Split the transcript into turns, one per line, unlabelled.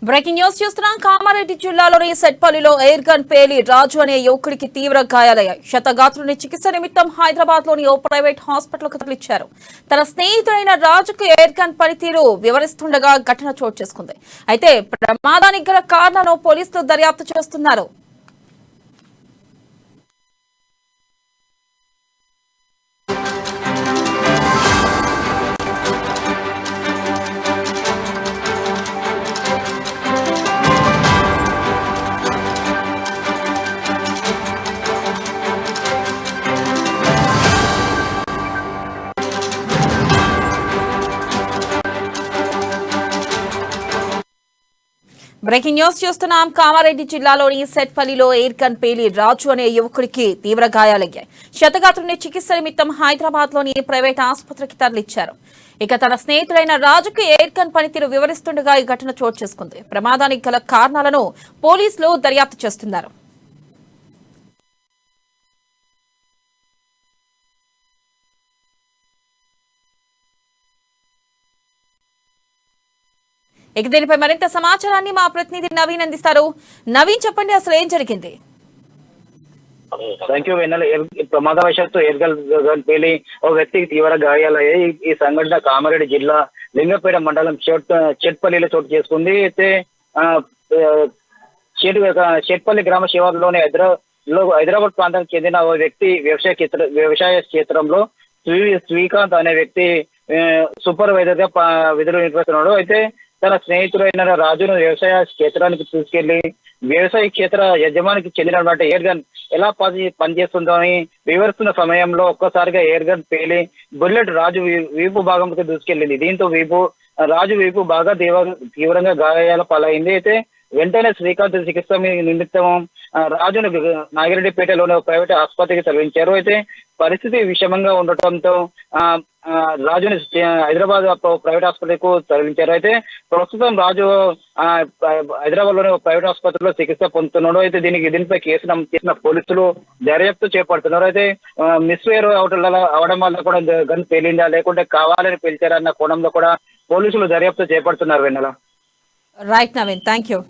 Breaking news చూస్తున్నాం. కామారెడ్డి జిల్లాలోని సెట్పల్లిలో air gun పేలి రాజు అనే యువకుడికి తీవ్ర గాయాలయ్యాయి. క్షతగాత్రుని చికిత్స నిమిత్తం హైదరాబాద్ లోని ఓ ప్రైవేట్ హాస్పిటల్కు తరలించారు. తన స్నేహితుడైన రాజుకు ఎయిర్ గన్ పనితీరు వివరిస్తుండగా ఘటన చోటు చేసుకుంది. అయితే ప్రమాదానికి గల కారణాలను పోలీసులు దర్యాప్తు చేస్తున్నారు. బ్రేకింగ్ న్యూస్ చూస్తున్నాం. కామారెడ్డి జిల్లాలోని సెట్పల్లిలో ఎయిర్ గన్ పేలి రాజు అనే యువకుడికి తీవ్ర గాయాలయ్యాయి. క్షతగాత్రుని చికిత్స నిమిత్తం హైదరాబాద్ లోని ప్రైవేట్ ఆసుపత్రికి తరలించారు. ఇక తన స్నేహితుడైన రాజుకు ఎయిర్ గన్ పనితీరు వివరిస్తుండగా ఈ ఘటన చోటు చేసుకుంది. ప్రమాదానికి గల కారణాలను పోలీసులు దర్యాప్తు చేస్తున్నారు. ఇక దీనిపై మరింత సమాచారాన్ని మా ప్రతినిధి నవీన్ అందిస్తారు. నవీన్, చెప్పండి, అసలు ఏం జరిగింది?
థ్యాంక్ యూ వెన్నెల. ప్రమాదవశాత్తు ఎయిర్ గన్ పేలి ఒక వ్యక్తికి తీవ్ర గాయాలయ్యాయి. ఈ సంఘటన కామారెడ్డి జిల్లా లింగపేట మండలం చెట్పల్లిలో చోటు చేసుకుంది. అయితే చెట్పల్లి గ్రామ శివారులోని హైదరాబాద్ ప్రాంతానికి చెందిన ఓ వ్యక్తి వ్యవసాయ క్షేత్రంలో శ్రీకాంత్ అనే వ్యక్తి సూపర్వైజర్ గా విధులు నిర్వహిస్తున్నాడు. అయితే తన స్నేహితుడైన రాజును వ్యవసాయ క్షేత్రానికి తీసుకెళ్లి వ్యవసాయ క్షేత్ర యజమానికి చెందినటువంటి ఎయిర్ గన్ ఎలా పనిచేస్తుందో అని వివరిస్తున్న సమయంలో ఒక్కసారిగా ఎయిర్ గన్ పేలి బుల్లెట్ రాజు వీపు భాగంకి దూసుకెళ్లింది. దీంతో రాజు వీపు బాగా తీవ్రంగా గాయాల పాలైంది. అయితే వెంటనే శ్రీకాంత్ చికిత్స నిమిత్తం రాజును నాగిరెడ్డిపేటలోని ప్రైవేట్ ఆసుపత్రికి తరలించారు. అయితే పరిస్థితి విషమంగా ఉండటంతో రాజుని హైదరాబాద్ ప్రైవేట్ ఆసుపత్రికి తరలించారు. అయితే ప్రస్తుతం రాజు హైదరాబాద్ లోని ప్రైవేట్ ఆసుపత్రిలో చికిత్స పొందుతున్నాడు. అయితే దీనిపై కేసు నమోదు చేసిన పోలీసులు దర్యాప్తు చేపడుతున్నారు. అయితే మిస్వేర్ అవడం వల్ల కూడా గన్ పేలిందా లేకుంటే కావాలని పేల్చారన్న కోణంలో కూడా పోలీసులు దర్యాప్తు చేపడుతున్నారు. Vennela.
Right Naveen, thank you.